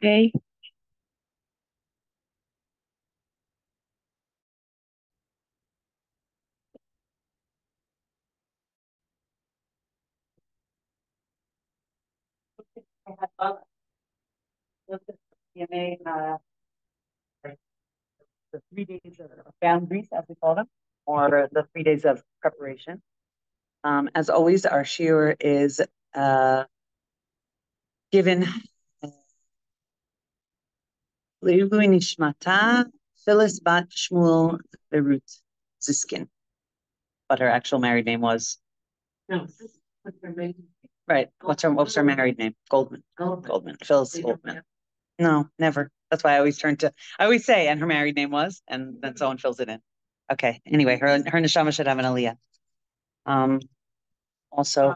Okay. The 3 days of boundaries, as we call them, or the 3 days of preparation. As always, our shiur is given Le'ilui Nishmata Phyllis Bat Shmuel Berut Ziskin. What her actual married name was. No, right. What was her married name? Goldman. Goldman. Phyllis Goldman. No, never. That's why I always say, and her married name was, and then someone fills it in. Okay. Anyway, her neshama should have an aliyah. Also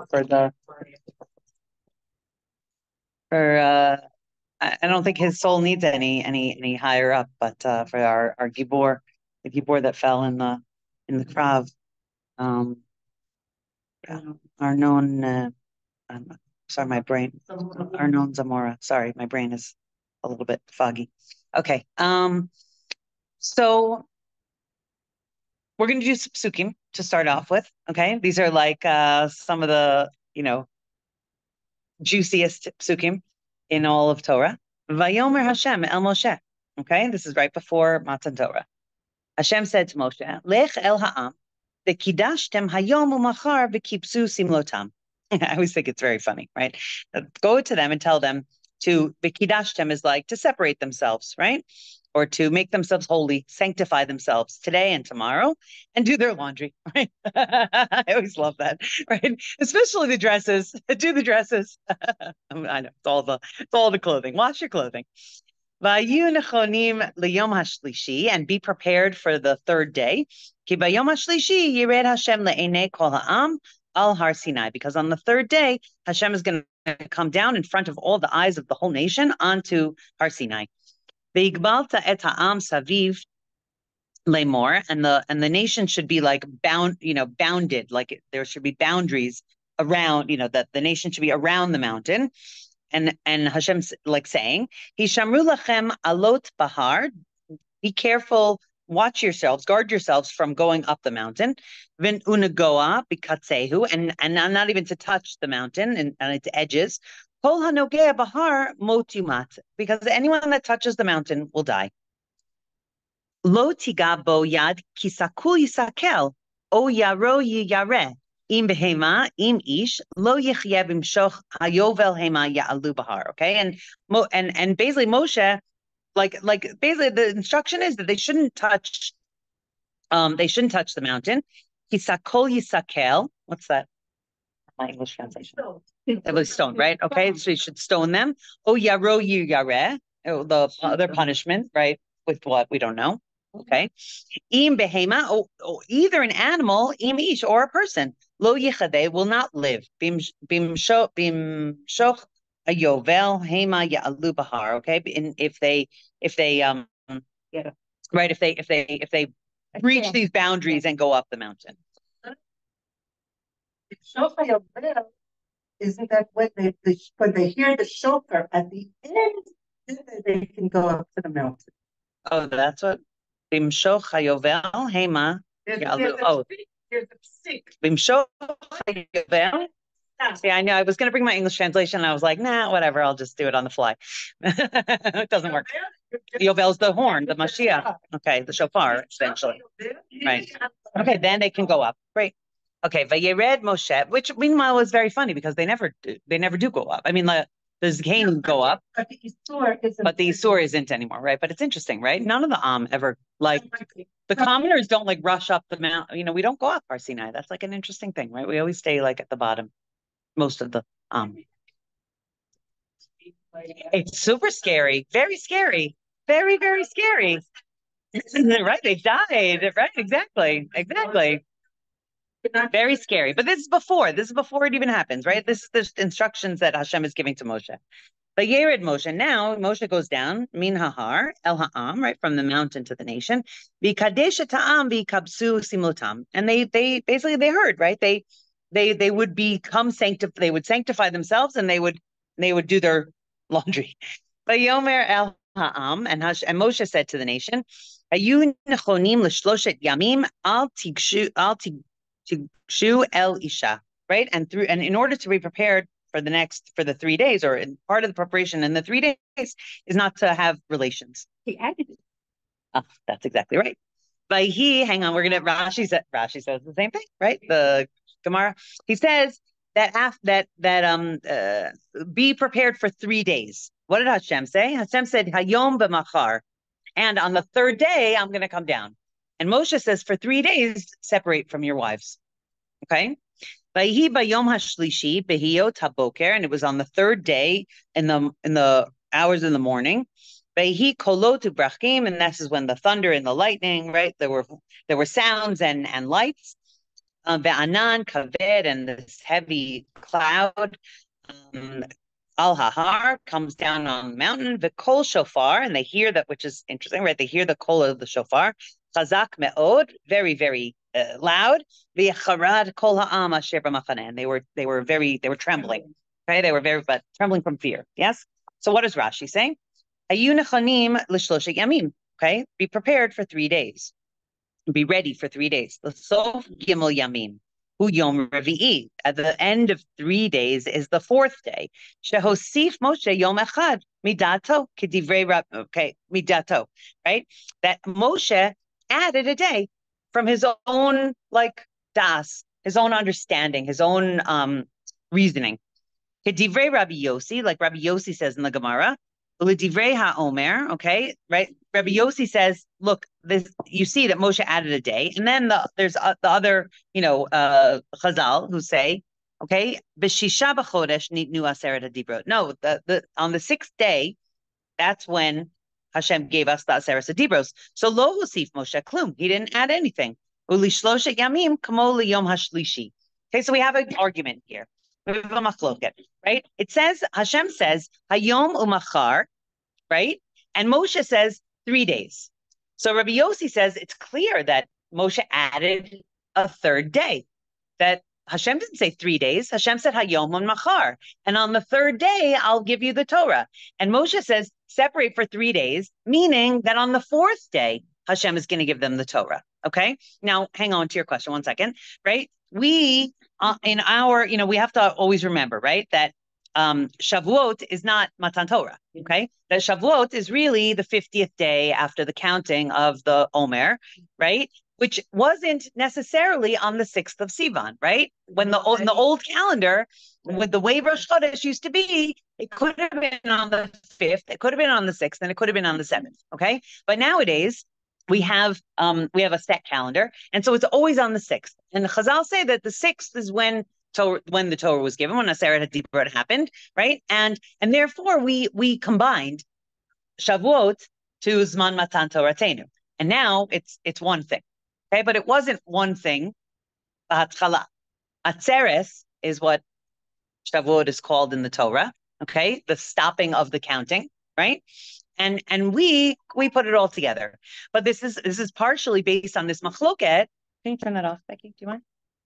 I don't think his soul needs any higher up, but for our gibor, the gibor that fell in the krav, Arnon. Sorry, my brain. Arnon Zamora. Sorry, my brain is a little bit foggy. Okay. So we're going to do some psukim to start off with. Okay, these are like some of the juiciest psukim in all of Torah. Vayomer Hashem el Moshe. Okay, this is right before Matan Torah. Hashem said to Moshe, Lech el ha'am, v'kidashtem hayom u'machar v'kipsu simlotam. I always think it's very funny, right? Go to them and tell them to v'kidashtem is like to separate themselves, right? Or to make themselves holy, sanctify themselves today and tomorrow, and do their laundry, right? I always love that, right? Especially the dresses. Do the dresses. I know it's all the clothing. Wash your clothing. Vayu nechonim liyom hashlishi, and be prepared for the third day. Ki bayom hashlishi yired Hashem le'enei kol ha'am al har Sinai, because on the third day Hashem is going to come down in front of all the eyes of the whole nation onto Har Sinai. Ve'igbalta et ha'am saviv lemor, and the nation should be like bounded, like there should be boundaries around, that the nation should be around the mountain. And Hashem's like saying, Hishamru lachem alot bahar, be careful, watch yourselves, guard yourselves from going up the mountain. Vin unagoa bikatsehu, and not even to touch the mountain and its edges. Kol hanogea bahar motumat, because anyone that touches the mountain will die. Lo tiga bo yad kisakul yisakel, o yaro yare. Im behema, im ish, lo yechye b'mshoch hayovel hema ya'alu bahar. Okay, and basically Moshe, like basically the instruction is that they shouldn't touch the mountain. Kisakol yisakel. What's that? My English translation. It was stone, right? Okay, so you should stone them. Oh yaro yare. Oh, the other punishment, right? With what we don't know. Okay. Im behema, or either an animal, im ish, or a person. Lo yichadeh will not live. Bim shoch a yovel hema ya'alu bahar. Okay, and if they right, if they breach these boundaries and go up the mountain. Isn't that when they hear the shofar at the end, then they can go up to the mountain? Oh, that's what. Bimshoch hayovel hema ya'alu. Oh. Bimshoch hayovel. See, I know I was going to bring my English translation. And I was like, nah, whatever. I'll just do it on the fly. It doesn't work. Yovel's the horn, the Mashiach. Okay, the shofar, essentially. Right. Okay, then they can go up. Great. Okay, Vayered Moshe, which meanwhile was very funny because they never do go up. I mean, the Zkain go up, but the Isur isn't anymore, right? But it's interesting, right? None of the ever, like, the commoners don't like rush up the mountain. We don't go up Har Sinai. That's like an interesting thing, right? We always stay like at the bottom, most of the It's super scary, very scary, very, very scary. Right? They died, right? Exactly. Very scary. But this is before it even happens, right? This is the instructions that Hashem is giving to Moshe. But Yered Moshe, now Moshe goes down, min hahar, el ha'am, right, from the mountain to the nation. V'kadesh ta'am v'kabsu simlotam. And they basically they heard, right? They would become they would sanctify themselves and they would do their laundry. Vayomer el ha'am, and Moshe said to the nation, Hayu nechonim l'shloshet yamim al tigshu el isha, right? And in order to be prepared for the 3 days, or in part of the preparation in the 3 days, is not to have relations. He added it. That's exactly right. Hang on, Rashi says the same thing, right? The Gemara. He says that be prepared for 3 days. What did Hashem say? Hashem said, Hayom b'machar. And on the 3rd day, I'm going to come down. And Moshe says, for 3 days, separate from your wives. Okay? Vayhi bayom hashlishi behiyot haboker, and it was on the 3rd day in the hours in the morning. Vayhi kolot ubrachim, and this is when the thunder and the lightning, right? There were sounds and lights. Ve'anan kaved, and this heavy cloud. Al-Hahar comes down on the mountain, the kol shofar, and they hear that, which is interesting, right? They hear the kol of the shofar. Chazak me'od, very, very loud. V'yacharad kol ha'am asher b'machaneh, and they were trembling. Okay, they were but trembling from fear. Yes. So what does Rashi say? Hayu nechonim l'shloshet yamim. Okay, be prepared for 3 days. Be ready for 3 days. L'sof gimel yamim. Yom Revi'i. At the end of 3 days is the 4th day. Shehosif Moshe Yom Echad Midato Kedivrei Rab. Okay, Midato, right? That Moshe added a day from his own das, his own understanding, his own reasoning. Kedivrei Rabbi Yossi, like Rabbi Yossi says in the Gemara. L'divrei ha'omer, okay, right? Rabbi Yossi says, look, you see that Moshe added a day, and then there's the other, Chazal who say, okay, b'shisha b'chodesh nitnu aseret hadibrot. No, on the 6th day, that's when Hashem gave us the aseret hadibros. So lo hosif Moshe klum. He didn't add anything. Uli shloshet yamim kamo liyom hashlishi. Okay, so we have an argument here. Right? It says, Hashem says, Hayom umachar, right? And Moshe says 3 days. So Rabbi Yossi says it's clear that Moshe added a 3rd day. That Hashem didn't say 3 days. Hashem said Hayom umachar. And on the 3rd day, I'll give you the Torah. And Moshe says, separate for 3 days, meaning that on the 4th day, Hashem is going to give them the Torah. Okay? Now, hang on to your question 1 second, right? We, we have to always remember, right, that Shavuot is not Matan Torah, okay? That Shavuot is really the 50th day after the counting of the Omer, right? Which wasn't necessarily on the 6th of Sivan, right? When in the old calendar, with the way Rosh Chodesh used to be, it could have been on the 5th, it could have been on the 6th, and it could have been on the 7th, okay? But nowadays, we have a set calendar, and so it's always on the 6th. And the Chazal say that the 6th is when the Torah was given, when Aseret HaDibrot happened, right? And therefore we combined Shavuot to Zman Matan Toratenu, and now it's one thing, okay? But it wasn't one thing. B'hatchala, Atzeres is what Shavuot is called in the Torah, okay? The stopping of the counting, right? And we put it all together. But this is partially based on this machloket. Can you turn that off, Becky? Do you mind?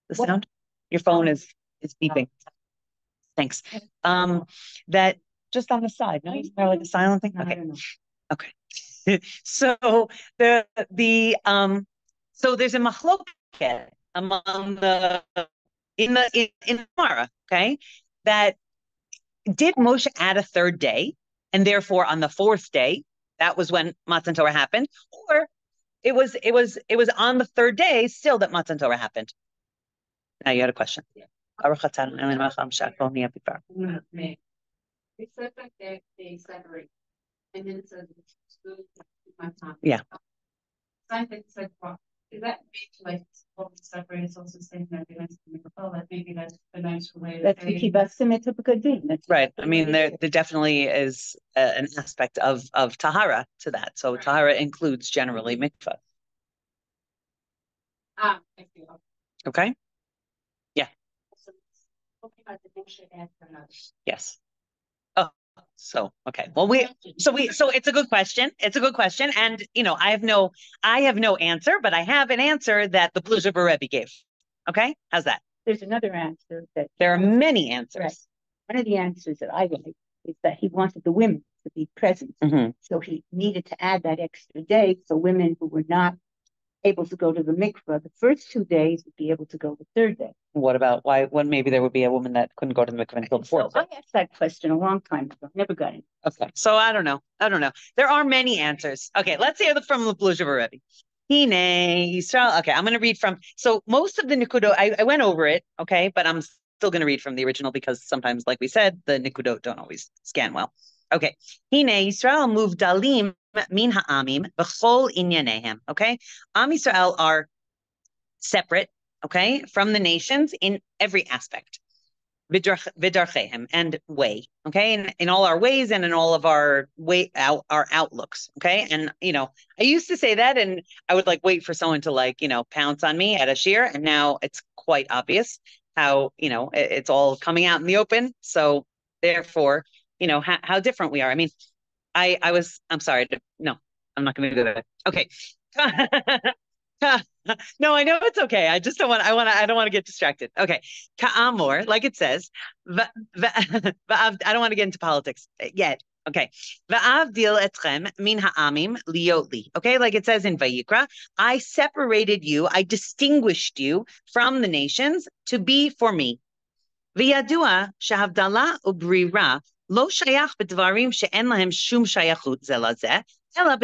The sound? Your phone is beeping. Thanks. That just on the side, no? Is there like a silent thing? Okay. Okay. So so there's a machloket among in the Gemara, okay? That did Moshe add a 3rd day? And therefore, on the 4th day, that was when Matan Torah happened, or it was on the 3rd day still that Matan Torah happened. Now you had a question. Yeah. It says that they separate, and then it says yeah. Is that maybe separate? It's also saying that maybe that's a nice way. That's That's right. I mean, there definitely is an aspect of tahara to that. So right. Tahara includes generally mikvah. I see. Okay. Yeah. Yes. Oh, so okay. Well, so it's a good question. It's a good question, and I have no answer, but I have an answer that the Bluzher Rebbe gave. Okay, how's that? There's another answer that there are many answers. Right. One of the answers that I like is that he wanted the women to be present. Mhm. So he needed to add that extra day so women who were not able to go to the mikveh the first 2 days would be able to go the third day. What about why? When maybe there would be a woman that couldn't go to the mikveh until the fourth So day? I asked that question a long time ago. Never got it. Okay, so I don't know. There are many answers. Okay, let's hear from the Bluzha Rebbe. Hine Yisrael. Okay, I'm going to read from. So most of the Nikudot, I went over it. Okay, but I'm still going to read from the original because sometimes, like we said, the Nikudot don't always scan well. Okay, Hine Yisrael muvdalim min ha'amim b'chol inyanehem. Okay, Am Yisrael are separate. Okay, from the nations in every aspect. Vidarchehem and way, okay, in all our ways and in all of our our outlooks, okay. And I used to say that, and I would like wait for someone to like pounce on me at a shir, and now it's quite obvious how it's all coming out in the open. So therefore, how different we are. I mean, I'm sorry, no, I'm not going to do that. Okay. No, I know it's okay. I just don't want. I don't want to get distracted. Okay, ka'amor, like it says. I don't want to get into politics yet. Okay, va'avdil etchem min ha'amim liot li. Okay, like it says in Vayikra, I separated you, I distinguished you from the nations to be for me. V'yadua shehavdala ubrira lo shayach b'dvarim she'en lahem shum shayachut ze lazeh. That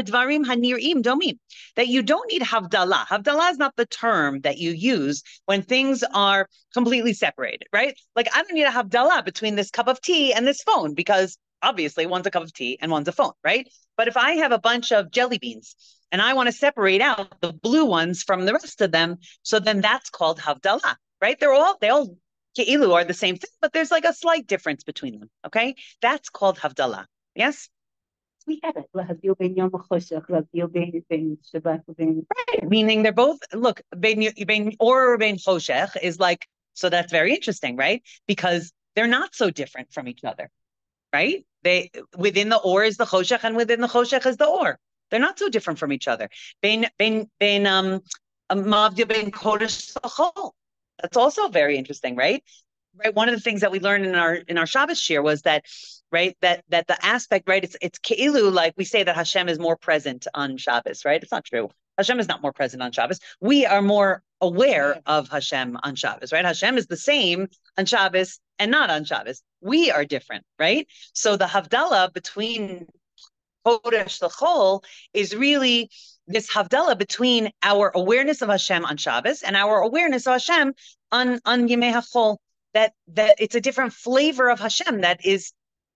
you don't need havdalah. Havdalah is not the term that you use when things are completely separated, right? Like I don't need a havdalah between this cup of tea and this phone because obviously one's a cup of tea and one's a phone, right? But if I have a bunch of jelly beans and I want to separate out the blue ones from the rest of them, so then that's called havdalah, right? They all ke'ilu are the same thing, but there's like a slight difference between them, okay? That's called havdalah. Yes? We have it. Right, meaning they're both, look, bein or or bein choshech is like, so that's very interesting, right? Because they're not so different from each other, right? They within the or is the choshech and within the choshech is the or. They're not so different from each other. Mavdil bein kodesh l'chol. That's also very interesting, right? Right. One of the things that we learned in our Shabbos shir was that, right, that the aspect, right, it's keilu, like we say that Hashem is more present on Shabbos, right? It's not true. Hashem is not more present on Shabbos. We are more aware of Hashem on Shabbos, right? Hashem is the same on Shabbos and not on Shabbos. We are different, right? So the havdalah between Kodesh l'chol is really this havdalah between our awareness of Hashem on Shabbos and our awareness of Hashem on Yemei HaChol. That it's a different flavor of Hashem that is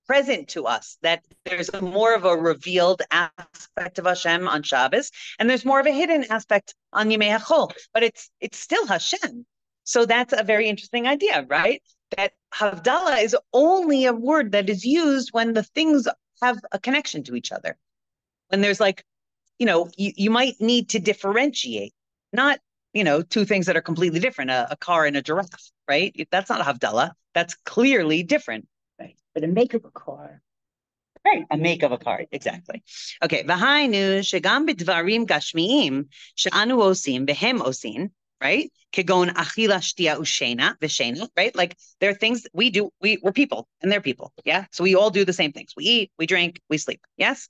present to us, that there's more of a revealed aspect of Hashem on Shabbos, and there's more of a hidden aspect on Yemei HaChol, but it's still Hashem. So that's a very interesting idea, right? That Havdalah is only a word that is used when the things have a connection to each other. When there's like, you might need to differentiate, not two things that are completely different, a car and a giraffe, right? That's not a Havdalah. That's clearly different. Right. But a make of a car. Right. A make of a car. Exactly. Okay. V'hainu shegam b'dvarim gashmiim she'anu osim v'hem osin, right? Kegon achila shtia ushena v'shena, right? Like there are things we do. We're people and they're people. Yeah. So we all do the same things. We eat, we drink, we sleep. Yes.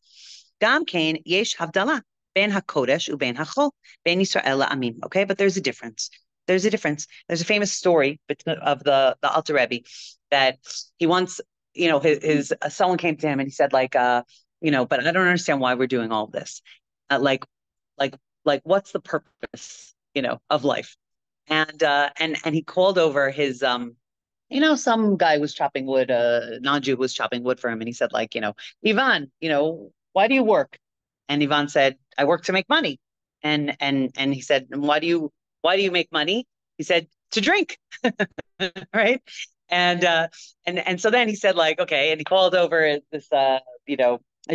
Gam kain yesh Havdalah. Ben HaKodesh uben HaChol, ben Yisrael Amim. Okay, but there's a difference. There's a difference. There's a famous story of the Alter Rebbe that he once, his someone came to him and he said, like, but I don't understand why we're doing all this. Like, what's the purpose, of life? And he called over his, some guy was chopping wood, non-Jew was chopping wood for him, and he said, like, Ivan, why do you work? And Ivan said, I work to make money. And he said, why do you make money? He said, to drink. Right. And so then he said, like, okay. And he called over this, a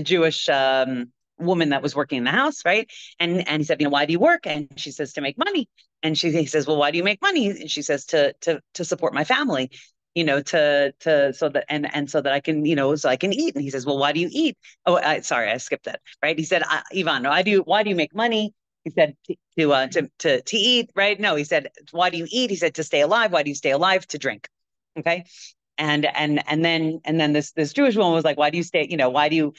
Jewish woman that was working in the house. Right. And he said, why do you work? And she says, to make money. And he says, well, why do you make money? And she says, to support my family. So that I can, so I can eat. And he says, well, why do you eat? Oh, sorry, I skipped that. Right. He said, Ivan, why do you make money? He said to eat. Right. No, he said, why do you eat? He said, to stay alive. Why do you stay alive? To drink. Okay. And then this Jewish woman was like, why do you stay, why do you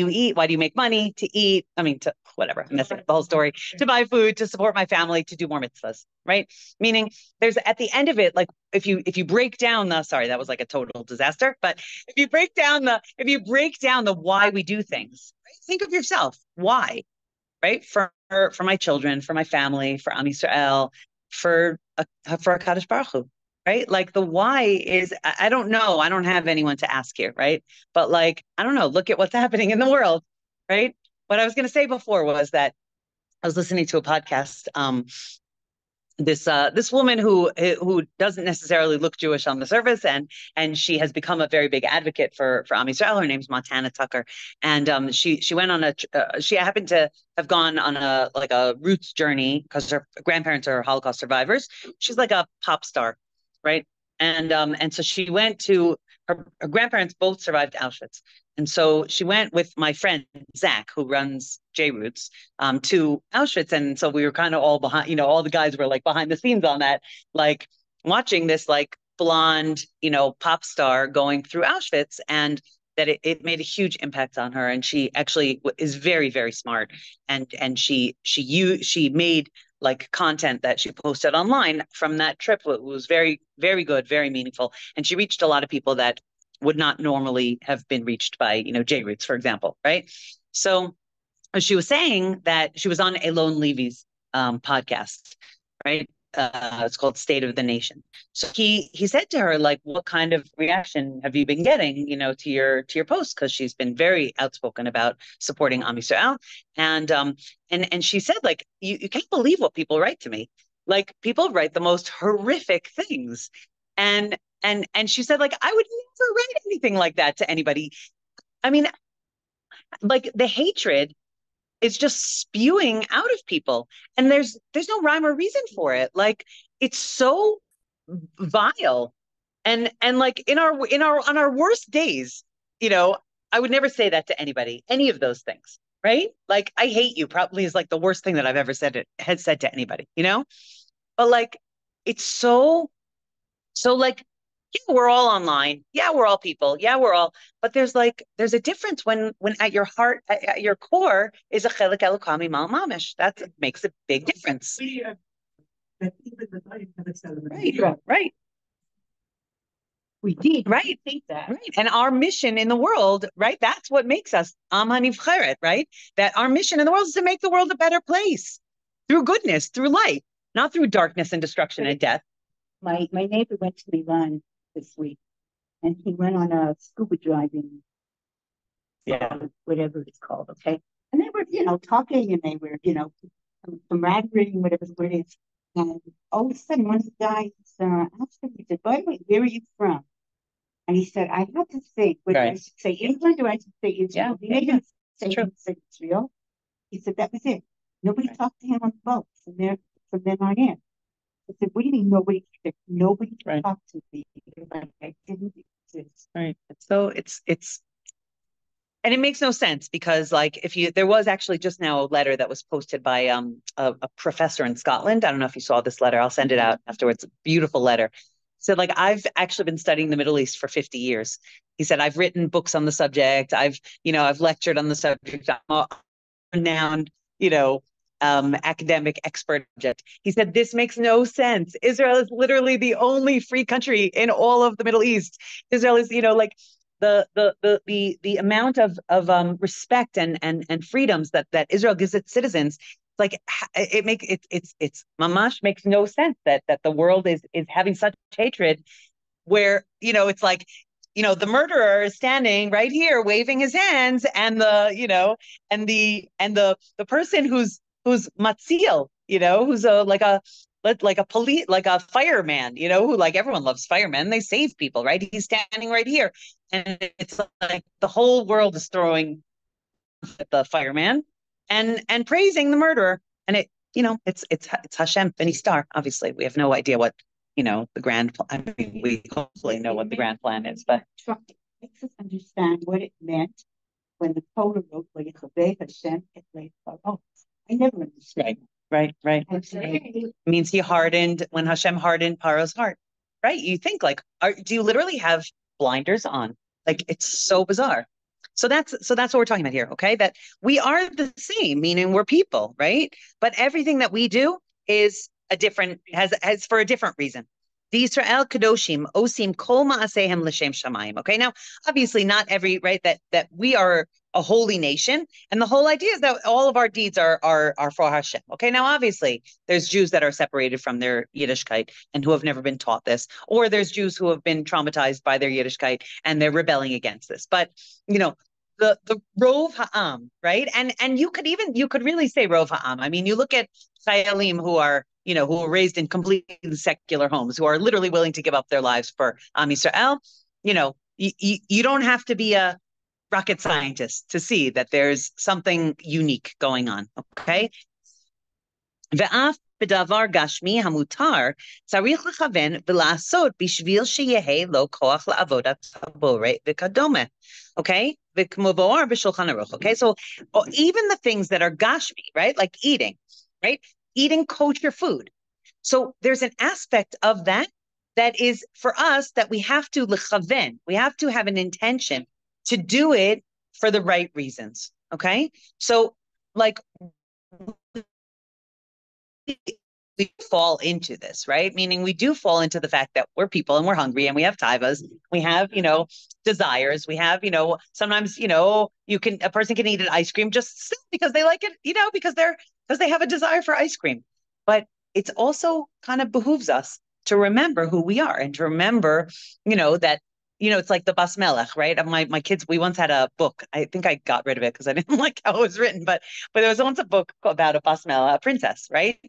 eat? Why do you make money to eat? I mean, to whatever, I'm messing up the whole story, to buy food, to support my family, to do more mitzvahs, right? Meaning there's at the end of it, like if you break down sorry, that was like a total disaster. But if you break down the why we do things, right? Think of yourself. Why? Right? For my children, for my family, for Am Yisrael, for HaKadosh Baruch Hu. Right? Like the why is, I don't know. I don't have anyone to ask here. Right? But like, I don't know. Look at what's happening in the world. Right? What I was going to say before was that I was listening to a podcast. This woman who doesn't necessarily look Jewish on the surface, and she has become a very big advocate for Am Yisrael. Her name's Montana Tucker, and she went on she happened to have gone on a roots journey because her grandparents are Holocaust survivors. She's like a pop star, right? And so she went to her grandparents both survived Auschwitz. And so she went with my friend, Zach, who runs J-Roots, to Auschwitz. And so we were kind of all behind, all the guys were like behind the scenes on that, like watching this like blonde, pop star going through Auschwitz, and that it made a huge impact on her. And she actually is very, very smart. And she made like content that she posted online from that trip. It was very, very good, very meaningful. And she reached a lot of people that would not normally have been reached by, J-Roots, for example, right? So she was saying that she was on Elon Levy's podcast, right? It's called State of the Nation. So he said to her, like, what kind of reaction have you been getting, to your post? Because she's been very outspoken about supporting Am Yisrael. And she said, like, you can't believe what people write to me. Like, people write the most horrific things. And she said, like, I would never write anything like that to anybody. I mean, like the hatred is just spewing out of people, and there's no rhyme or reason for it. Like, it's so vile, and like on our worst days, I would never say that to anybody, any of those things, right? Like, I hate you probably is like the worst thing that I've ever said to anybody, but like, it's so like, yeah, we're all online. Yeah, we're all people. Yeah, but there's a difference when at your heart, at your core is a chelik elokami mal mamish. That makes a big difference. Right. We did. Right. Think that. Right. And our mission in the world, right? That's what makes us Am HaNivcheret, right? That our mission in the world is to make the world a better place through goodness, through light, not through darkness and destruction and death. My neighbor went to Milan this week, and he went on a scuba diving, whatever it's called, okay? And they were, talking, and they were, camaraderie, whatever it is. And all of a sudden, one of the guys asked him, he said, by the way, where are you from? And he said, I have to think whether I should say England or I should say Israel. He made him say Israel. He said that was it. Nobody talked to him on the boat from then on in. I said, what do you mean nobody? Nobody talked to me. Like, I didn't exist. Right. So it's and it makes no sense because, like, there was actually just now a letter that was posted by a professor in Scotland. I don't know if you saw this letter. I'll send it out afterwards. Beautiful letter. So, like, I've actually been studying the Middle East for 50 years. He said, I've written books on the subject. I've lectured on the subject. I'm a renowned, academic expert object. He said, this makes no sense. Israel is literally the only free country in all of the Middle East. Israel is, like, the amount of respect and freedoms that Israel gives its citizens, like, it's mamash makes no sense that the world is having such hatred where, it's like, the murderer is standing right here waving his hands, and the person who's matzil, who's like a fireman, who, like, everyone loves firemen. They save people, right? He's standing right here. And it's like the whole world is throwing at the fireman and praising the murderer. And it's Hashem B'nai Star. Obviously, we have no idea what, the grand plan. I mean, we hopefully know what the grand plan is, but it makes us understand what it meant when the Torah wrote, Hashem, I never understood. Right. It means when Hashem hardened Paro's heart, right? You think, like, do you literally have blinders on. Like, it's so bizarre. So that's what we're talking about here, okay? That we are the same, meaning we're people, right? But everything that we do is has for a different reason. The Israel Kadoshim Osim Kol Ma'asehem L'Shem Shamayim. Okay, now obviously not every right that we are a holy nation, and the whole idea is that all of our deeds are for Hashem. Okay, now obviously there's Jews that are separated from their Yiddishkeit and who have never been taught this, or there's Jews who have been traumatized by their Yiddishkeit and they're rebelling against this. But the Rov Ha'am, right? And you could really say Rov Ha'am. I mean, you look at Chayalim who are raised in completely secular homes, who are literally willing to give up their lives for Am Yisrael. You don't have to be a rocket scientist to see that there's something unique going on, okay? ואף בדבר גשמי המותר צריך לכוון ולעשות בשביל שיהיה לו כוח לעבודת הבורא וכדומה, okay? וכמו באור בשולחן ערוך, okay? So even the things that are gashmi, right? Like eating, right? Eating kosher food. So there's an aspect of that is for us that we have to lechaven. We have to have an intention to do it for the right reasons, okay? So like we fall into this, right? Meaning we do fall into the fact that we're people and we're hungry and we have taivas, we have, desires, we have, sometimes, a person can eat an ice cream just because they like it, because they have a desire for ice cream. But it's also kind of behooves us to remember who we are and to remember, that it's like the Bas Melech, right? My kids, we once had a book. I think I got rid of it because I didn't like how it was written, but there was once a book about a Bas Melech, a princess, right?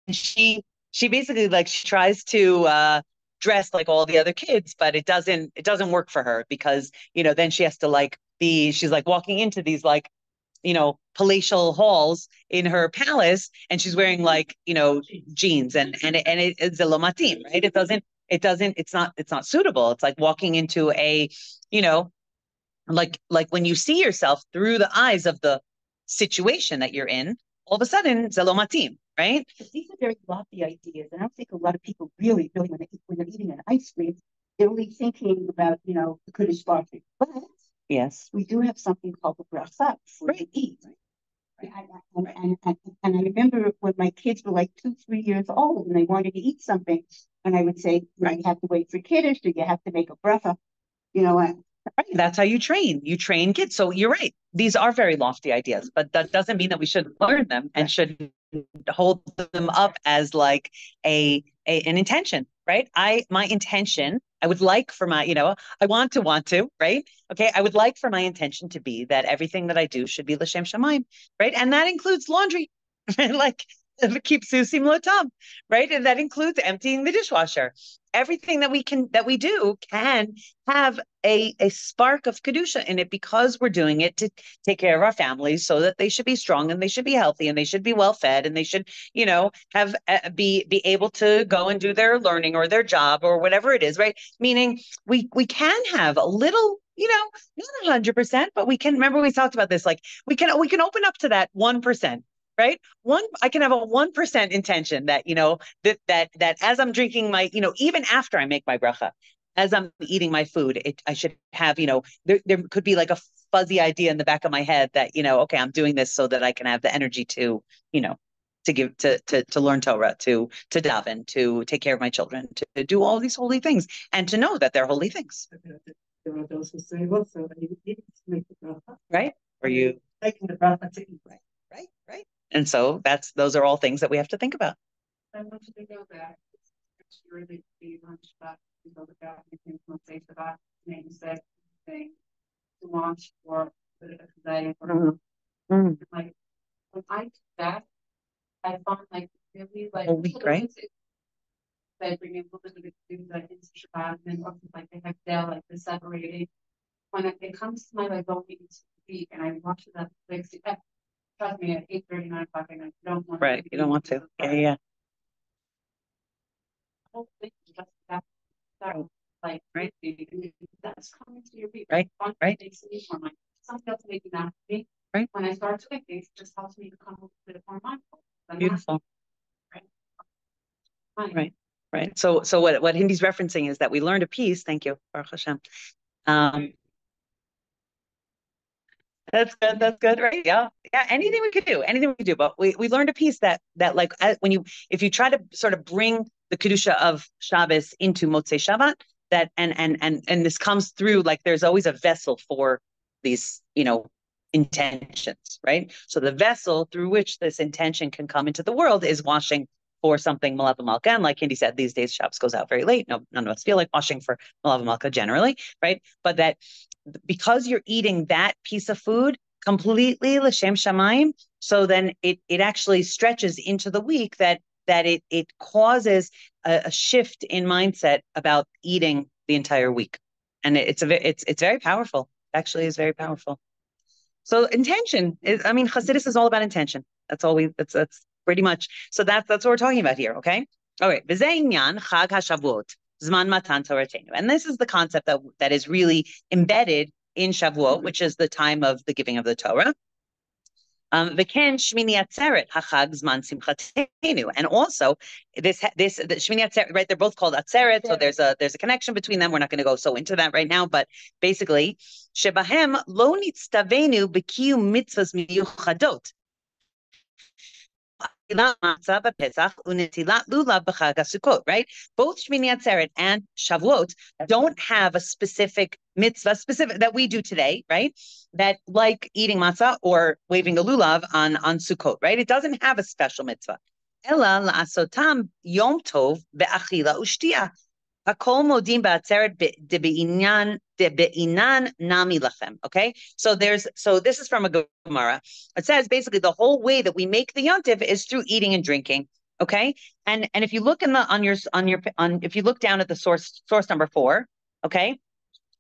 And she basically she tries to dress like all the other kids, but it doesn't work for her because then she has to she's walking into these palatial halls in her palace, and she's wearing jeans and it's a lomatim, right? It's not suitable. It's like walking into a, like when you see yourself through the eyes of the situation that you're in, all of a sudden it's a lomatim, right? But these are very lofty ideas, and I don't think a lot of people really, when they're eating an ice cream, they're really thinking about, the Kurdish barking. But yes, we do have something called the bracha before you eat. And I remember when my kids were 2-3 years old and they wanted to eat something, and I would say, you have to wait for Kiddush, or you have to make a bracha, Right. That's how you train. You train kids. So you're right. These are very lofty ideas, but that doesn't mean that we shouldn't learn them and should hold them up as an intention, right? My intention, I would like for my, I want to, right? Okay. I would like for my intention to be that everything that I do should be l'shem shamayim, right? And that includes laundry, keep susim lotam, right? And that includes emptying the dishwasher. Everything that we do can have a spark of kedusha in it because we're doing it to take care of our families so that they should be strong and they should be healthy and they should be well fed and they should, have be able to go and do their learning or their job or whatever it is, right? Meaning we can have a little, not 100%, but we can. Remember we talked about this. We can open up to that 1%. Right? I can have a 1% intention that, that as I'm drinking my, even after I make my bracha, as I'm eating my food, I should have, there could be a fuzzy idea in the back of my head that, okay, I'm doing this so that I can have the energy to, to give, to learn Torah, to daven, to take care of my children, to do all these holy things and to know that they're holy things. There are those who say also that you need to make the bracha. Right? Or you taking the bracha to eat. Right. And so those are all things that we have to think about. I want you to go back. It's really lunch back to go back and say to that name said thing to launch for the anxiety for when I do that, I found really right? They bring in a little bit of food into Shabbat and also they have Dell the separating. When it comes to my going to speak and I watch that trust me, at 8:30, 9 o'clock at night, you don't want right. You don't want to. Yeah. Right. That's coming to your feet. Right. Something else making that me. Right. When I start doing things, it just helps me become a bit more mindful. Beautiful. Right. right? So what Hindi's referencing is that we learned a piece. Thank you, Baruch Hashem. That's good, right? Yeah. Anything we could do. But we learned a piece that like if you try to sort of bring the kedusha of Shabbos into Motzei Shabbat, that and this comes through, like there's always a vessel for these, intentions, right? So the vessel through which this intention can come into the world is washing for something Malav Malka. And like Hindi said, these days Shabbos goes out very late. No, none of us feel like washing for Malav Malka generally, right? But that because you're eating that piece of food completely l'shem shamayim, so then it actually stretches into the week that it causes a shift in mindset about eating the entire week, and it's very powerful. Actually, is very powerful. So intention is, Chassidus is all about intention. That's pretty much. So that's what we're talking about here. Okay. All right. V'zeh inyan Chag HaShavuot Zman Matan Toratenu, and this is the concept that is really embedded in Shavuot, which is the time of the giving of the Torah. V'ken Shmini Atzeret Hachag Zman Simchatenu, and also this the Shmini Atzeret, right? They're both called Atzeret, so there's a connection between them. We're not going to go so into that right now, but basically, Shebahem Lo Nitztavenu B'Kiyum Mitzvahs Miyuchadot. Right? Both Shmini Atzeret and Shavuot don't have a specific mitzvah that we do today, right? That like eating matzah or waving a lulav on Sukkot, right? It doesn't have a special mitzvah. Ela la'asotam yom tov be'achila u'shtiya. Hakol modim ba'atzeret debe'inan nami lachem. Okay, so this is from a Gemara. It says basically the whole way that we make the yontiv is through eating and drinking. Okay, and if you look if you look down at the source number 4, okay,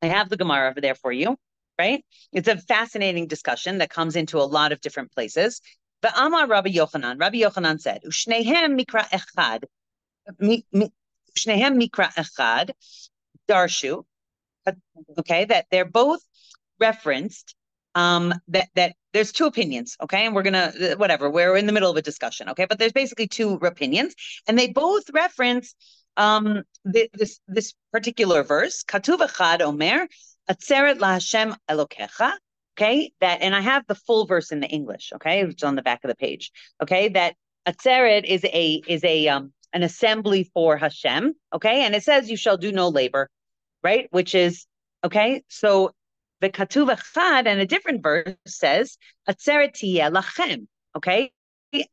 I have the Gemara over there for you. Right, it's a fascinating discussion that comes into a lot of different places. But Amar Rabbi Yochanan said, "Ushnehem mikra echad." Shnehem mikra echad darshu, okay, that they're both referenced, that there's two opinions, okay, and we're in the middle of a discussion, okay, but there's basically two opinions, and they both reference this particular verse, Katuv echad omer atzeret laHashem elokecha, okay, that, and I have the full verse in the English, okay, it's on the back of the page, okay, that atzeret is an assembly for Hashem, okay? And it says, you shall do no labor, right? Which is, okay? So the Katuv Echad, and a different verse says, Atzeret tiyeh lachem, okay?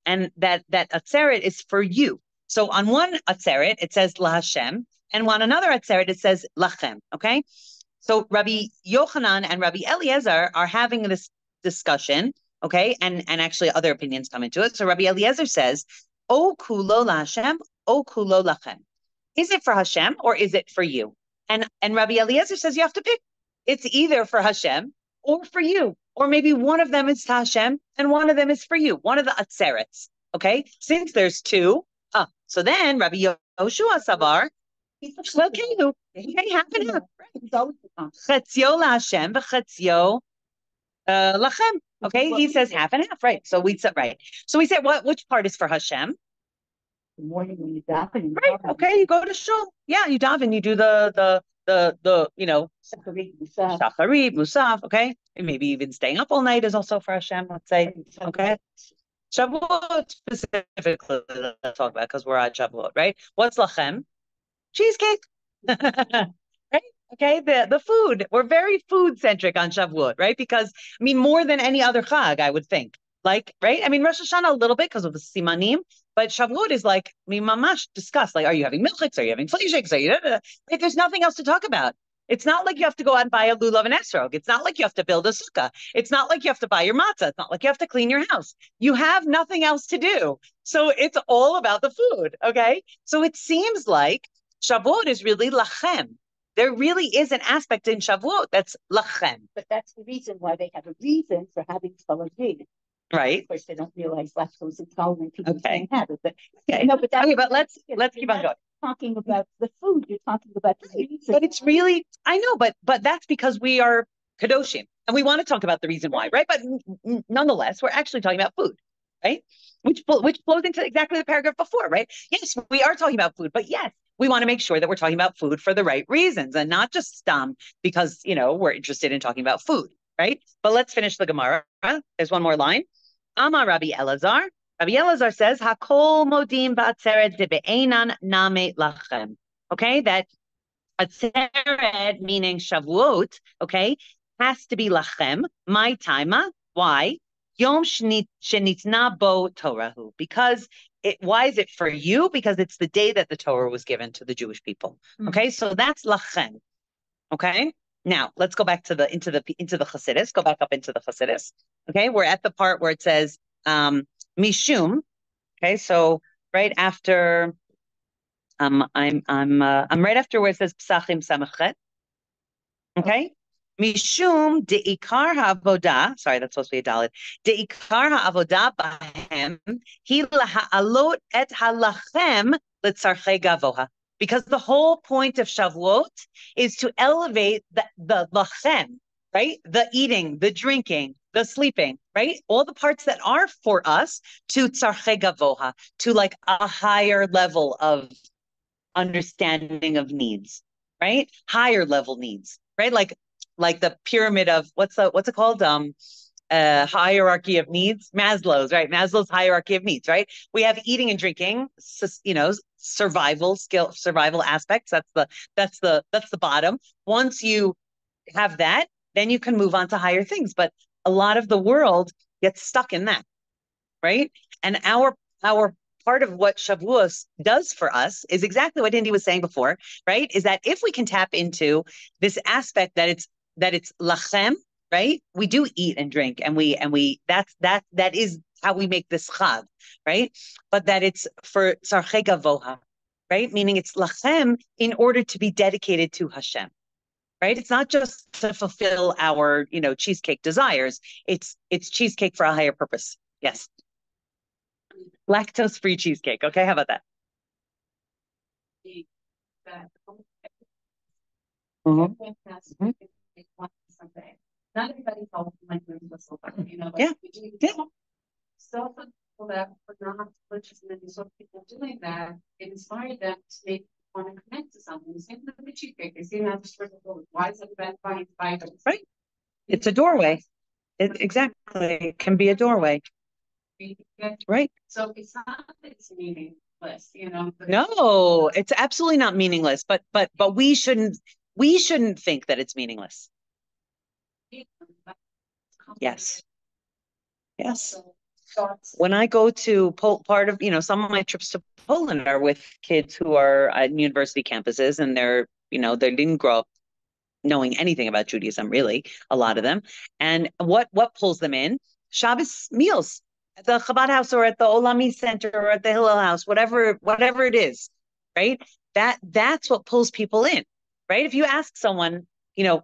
And that Atzeret is for you. So on one Atzeret, it says La Hashem, and on another Atzeret, it says Lachem, okay? So Rabbi Yochanan and Rabbi Eliezer are having this discussion, okay? And actually other opinions come into it. So Rabbi Eliezer says, O kulo la Hashem, o kulo lachem. Is it for Hashem or is it for you? And Rabbi Eliezer says you have to pick. It's either for Hashem or for you. Or maybe one of them is to Hashem and one of them is for you. One of the atzerets. Okay? Since there's two. So then Rabbi Yoshua Savar, okay, half and half. Chetzio la Hashem v'chetzio lachem. Okay, he says half and half, right? So we said which part is for Hashem? The morning when you daven. Right. Okay, you go to shul. Yeah, you daven. You do the shacharit, musaf. Okay, and maybe even staying up all night is also for Hashem. Let's say. Okay. Shavuot specifically, let's talk about because we're at Shavuot, right? What's lachem? Cheesecake. Right? Okay, the food. We're very food centric on Shavuot, right? Because more than any other chag, I would think. Like, right? Rosh Hashanah a little bit because of the simanim, but Shavuot is like, mamash discuss. Like, are you having milchiks? Are you having fleishiks? Like, there's nothing else to talk about. It's not like you have to go out and buy a lulav and esrog. It's not like you have to build a sukkah. It's not like you have to buy your matzah. It's not like you have to clean your house. You have nothing else to do. So it's all about the food, okay? So it seems like Shavuot is really lachem. There really is an aspect in Shavuot that's lachem. But that's the reason why they have a reason for having saladin. Right. Of course, they don't realize lactose intolerant people can't have it. But okay. No, but but let's keep on going. Talking about the food, you're talking about the reason. But it's really, I know, but that's because we are kadoshim and we want to talk about the reason why, right? But nonetheless, we're actually talking about food, right? Which flows into exactly the paragraph before, right? Yes, we are talking about food, but yes, we want to make sure that we're talking about food for the right reasons and not just because, we're interested in talking about food, right? But let's finish the Gemara. There's one more line. Amar Rabbi Elazar. Rabbi Elazar says, Hakol modim ba'atzeret de be'enan name lachem. Okay, that atzeret, meaning Shavuot, okay, has to be lachem. My taima. Why? Yom shenitna bo Torahu. Because why is it for you? Because it's the day that the Torah was given to the Jewish people. Okay, so that's lachem. Okay, now let's go back to into the Chassidus. Go back up into the Chassidus. Okay, we're at the part where it says mishum. Okay, so right after I'm right after where it says Psachim Samachet. Okay. Mishum deikar ha'avoda, sorry, that's supposed to be a dalet. Deikar ha'avoda bahem hi laha'alot et halachem letzarchei gavoha. Because the whole point of Shavuot is to elevate the lachem, right? The eating, the drinking, the sleeping, right? All the parts that are for us to tzarchei gavoha, to like a higher level of understanding of needs, right? Higher level needs, right? Like the pyramid of what's it called? Hierarchy of needs, Maslow's, right? Maslow's hierarchy of needs, right? We have eating and drinking, survival aspects. That's the bottom. Once you have that, then you can move on to higher things. But a lot of the world gets stuck in that, right? And our part of what Shavuos does for us is exactly what Indy was saying before, right? Is that if we can tap into this aspect that it's lachem, right? We do eat and drink, and that is how we make this chag, right? But that it's for tzarchei gavoha, right? Meaning it's lachem in order to be dedicated to Hashem, right? It's not just to fulfill our, cheesecake desires. It's cheesecake for a higher purpose. Yes. Lactose-free cheesecake. Okay, how about that? Mm-hmm. Not everybody's all like whistle, yeah. So for people that are not purchasing and so people doing that, it inspired them to make want to connect to something. The same with the cheesecake. They see that just for the why is everybody buying items? Right. It's a doorway. Exactly. It can be a doorway. Right. So it's not that it's meaningless, No, it's absolutely not meaningless. But we shouldn't think that it's meaningless. Yes. When I go to part of, some of my trips to Poland are with kids who are at university campuses, and they didn't grow up knowing anything about Judaism, really, a lot of them. And what pulls them in? Shabbos meals at the Chabad house or at the Olami Center or at the Hillel house, whatever it is, right? That's what pulls people in, right? If you ask someone, what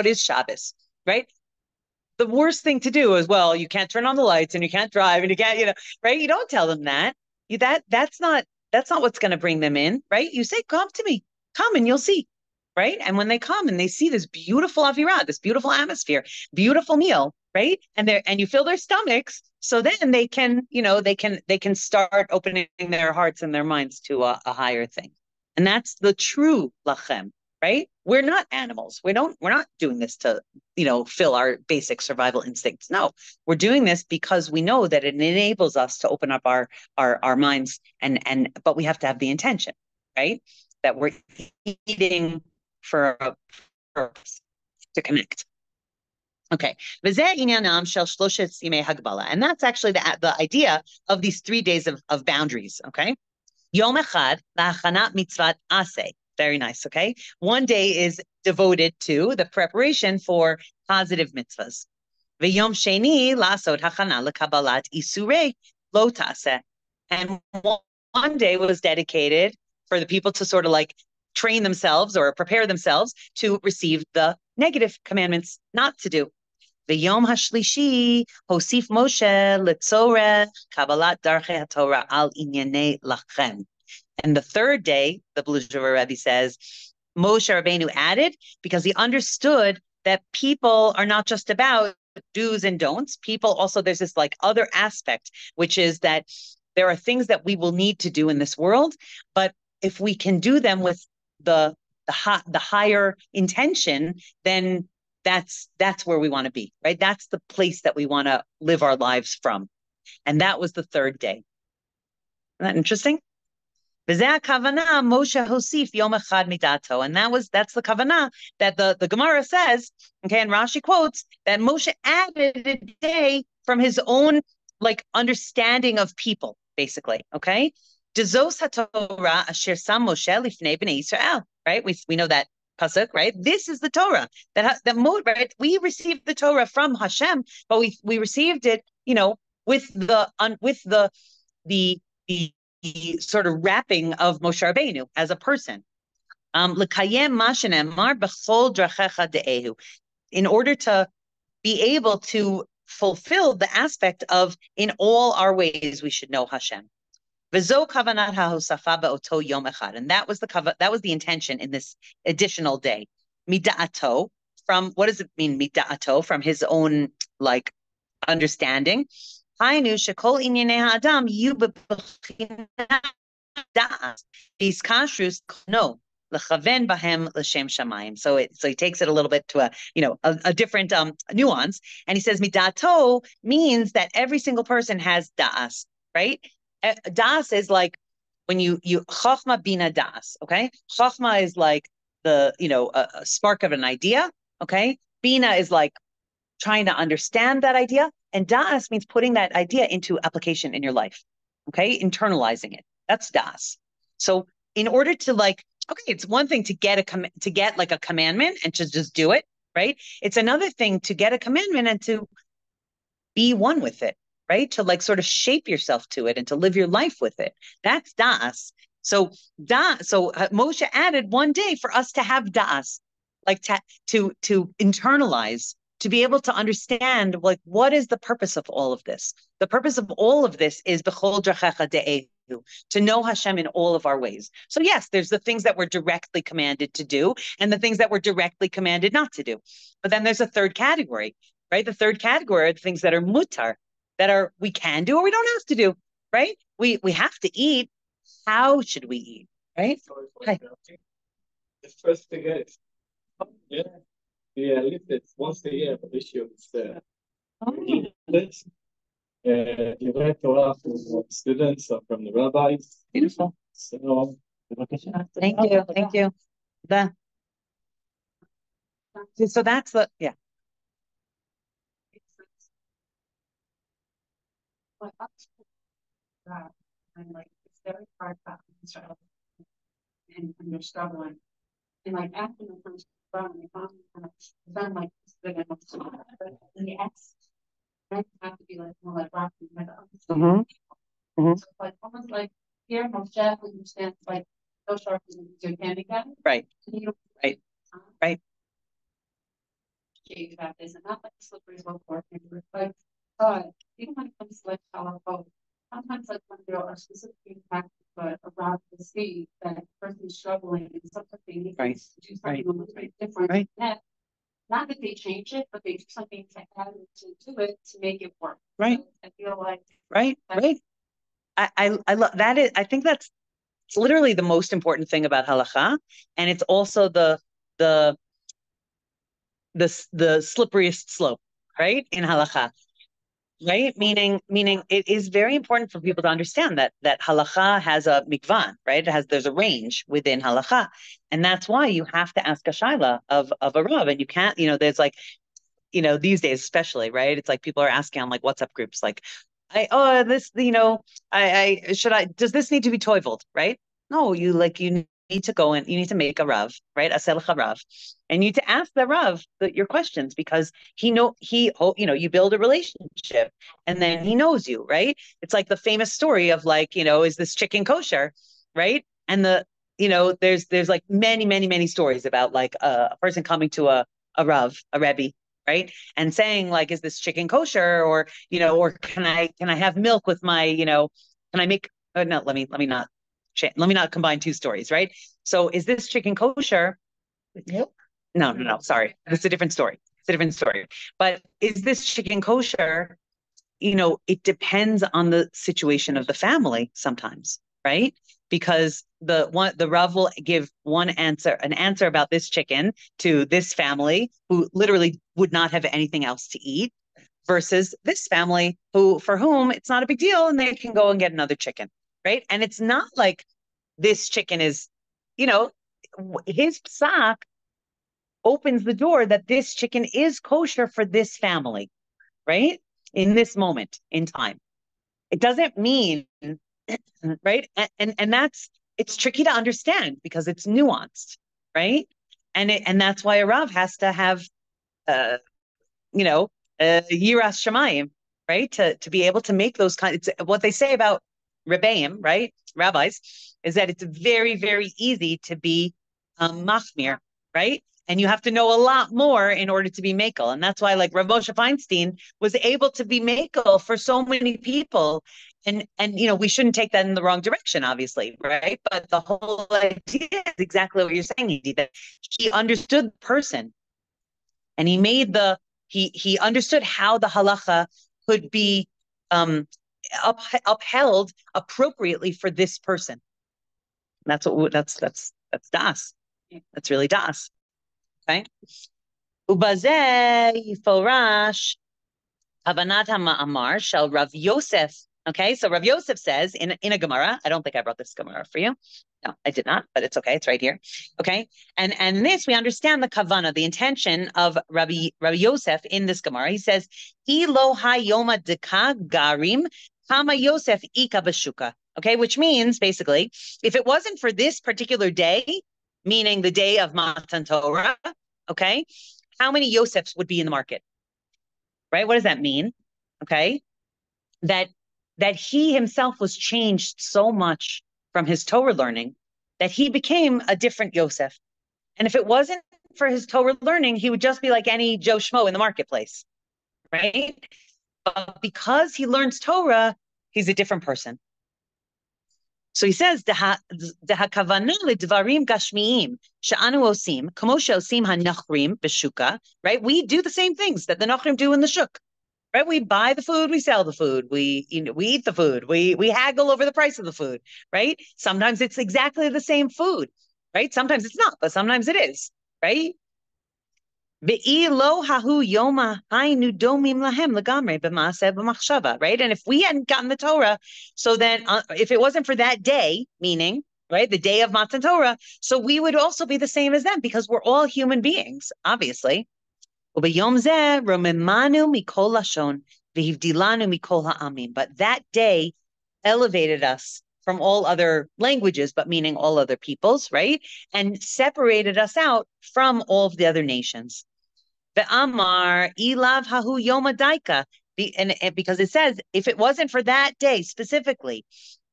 is Shabbos, right? The worst thing to do is, you can't turn on the lights and you can't drive and you can't, right? You don't tell them that. That's not what's going to bring them in, right? You say, come to me, come and you'll see, right? And when they come and they see this beautiful avirah, this beautiful atmosphere, beautiful meal, right? And you fill their stomachs, so then they can, they can start opening their hearts and their minds to a higher thing. And that's the true lachem, right? We're not animals. We're not doing this to, fill our basic survival instincts. No, we're doing this because we know that it enables us to open up our minds but we have to have the intention, right? That we're eating for a purpose, to connect. Okay. And that's actually the idea of these 3 days of boundaries. Okay. Yom echad la'achanat mitzvat aseh. Very nice. Okay. One day is devoted to the preparation for positive mitzvahs. V'yom sheni la'asod hachana lekabalat isurei lo ta'aseh. And one day was dedicated for the people to sort of like train themselves or prepare themselves to receive the negative commandments not to do. V'yom hashlishi hosif Moshe letzorech kabalat darchei haTorah al inyanei lachem. And the third day, the Bluzhever Rebbe says, Moshe Rabbeinu added because he understood that people are not just about do's and don'ts. People also, there's this like other aspect, which is that there are things that we will need to do in this world, but if we can do them with the higher intention, then that's where we want to be, right? That's the place that we want to live our lives from. And that was the third day. Isn't that interesting? And that's the kavanah that the Gemara says, okay, and Rashi quotes that Moshe added a day from his own like understanding of people, basically, okay? Dezos haTorah asher sam Moshe lifnei bnei Yisrael, right? We know that pasuk, right? This is the Torah that right? We received the Torah from Hashem, but we received it, with the sort of wrapping of Moshe Rabbeinu as a person. In order to be able to fulfill the aspect of in all our ways we should know Hashem. And that was the intention in this additional day. Mida'ato, from what does it mean, mida'ato? From his own like understanding. So it takes it a little bit to a different nuance, and he says midato means that every single person has da'as, right? Da'as is like when you chokhmah bina da'as, okay? Chokhmah is like a spark of an idea, okay? Bina is like trying to understand that idea. And da'as means putting that idea into application in your life, okay? Internalizing it. That's da'as. So in order to it's one thing to get like a commandment and to just do it, right? It's another thing to get a commandment and to be one with it, right? To like sort of shape yourself to it and to live your life with it. That's da'as. So Moshe added one day for us to have da'as, like to internalize, to be able to understand, like, what is the purpose of all of this? The purpose of all of this is b'chol drachecha de'ehu, to know Hashem in all of our ways. So yes, there's the things that we're directly commanded to do and the things that we're directly commanded not to do. But then there's a third category, right? The third category are the things that are mutar, that are we can do or we don't have to do, right? We have to eat. How should we eat, right? Hi. The first thing is, at least it's once a year the issue is you read Torah from students or from the rabbis. Beautiful. So, thank you. So that's the And like it's very hard to Israel and you're struggling. And like after the first round, my mom kind of done like this big enough to yes. I have to be like more like rocking with them. So like almost like here, Moshe understands like so sharp your hand again. Right. Right. About this and not like slippery slope working, like even when it comes to like powerful. Sometimes, like when there are specific impacts, but around the state that the person is struggling, and sometimes they need to do something a little bit different. Right. Not that they change it, but they do something to add to do it to make it work. Right. So I feel like right. I love that. I think it's literally the most important thing about halakha, and it's also the slipperiest slope, right? In halakha. Right, meaning it is very important for people to understand that halakha has a mikvan, right? There's a range within halakha, and that's why you have to ask a shaila of a rav, and you can't, there's like, these days especially, right? It's like people are asking on like WhatsApp groups, like, does this need to be toiveled, right? No, you need to go and you need to make a rav, right? A selcha rav, and you need to ask the rav your questions because you build a relationship and then he knows you, right? It's like the famous story of like, is this chicken kosher, right? And there's like many stories about like a person coming to a rav, a rebbe, right? And saying like, is this chicken kosher or can I have milk with my, can I make, no, let me not combine two stories, right? So is this chicken kosher? Nope. No, sorry. It's a different story. But is this chicken kosher, it depends on the situation of the family sometimes, right? Because the Rav will give an answer about this chicken to this family who literally would not have anything else to eat, versus this family for whom it's not a big deal and they can go and get another chicken, right? And it's not like this chicken is, his psak opens the door that this chicken is kosher for this family, right? In this moment in time. It doesn't mean, right? And it's tricky to understand because it's nuanced, right? And that's why a Rav has to have, yiras shamayim, right? To be able to make those it's what they say about rebbeim, right? Rabbis, is that it's very, very easy to be machmir, right? And you have to know a lot more in order to be makel. And that's why, like, Rav Moshe Feinstein was able to be makel for so many people. And we shouldn't take that in the wrong direction, obviously, right? But the whole idea is exactly what you're saying, Edie, that he understood the person. And he made he understood how the halacha could be upheld appropriately for this person. That's das. That's really das. Okay. Ubazeh yiforash havanat ha'ma'amar shel Rav Yosef. Okay, so Rav Yosef says in a Gemara. I don't think I brought this Gemara for you. No, I did not, but it's okay. It's right here. Okay, and this we understand the kavana, the intention of Rabbi Yosef in this Gemara. He says, "Ilo hayoma deka garim kama Yosef ika b'shuka." Okay, which means basically, if it wasn't for this particular day, meaning the day of Matan Torah, okay, how many Yosefs would be in the market? Right? What does that mean? Okay, that he himself was changed so much from his Torah learning that he became a different Yosef. And if it wasn't for his Torah learning, he would just be like any Joe Schmo in the marketplace, right? But because he learns Torah, he's a different person. So he says, "Dehakavana ledvarim gashmiim she'anu osim, kamo she'osim hanachrim b'shuka." Right? We do the same things that the nachrim do in the shuk. Right? We buy the food, we sell the food, we eat the food, we haggle over the price of the food. Right? Sometimes it's exactly the same food. Right? Sometimes it's not, but sometimes it is. Right? Right? And if we hadn't gotten the Torah, so then if it wasn't for that day, meaning, right, the day of Matan Torah, so we would also be the same as them because we're all human beings, obviously. But that day elevated us from all other languages, but meaning all other peoples, right? And separated us out from all of the other nations. Ve'amar ilav hahu yom adaika, because it says if it wasn't for that day specifically,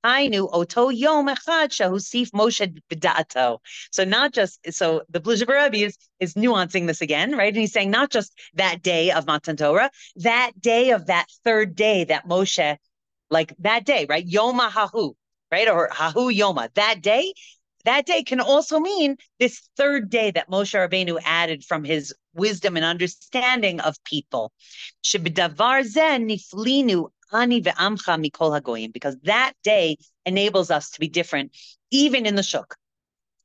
I knew oto yom echad shahusif Moshe b'da'ato. So the Bluzha Rebbe is nuancing this again, right? And he's saying not just that day of Matan Torah, that day of that third day that Moshe, like that day, right? Yoma hahu, right? Or hahu yoma, that day. That day can also mean this third day that Moshe Rabbeinu added from his wisdom and understanding of people. Because that day enables us to be different, even in the shuk,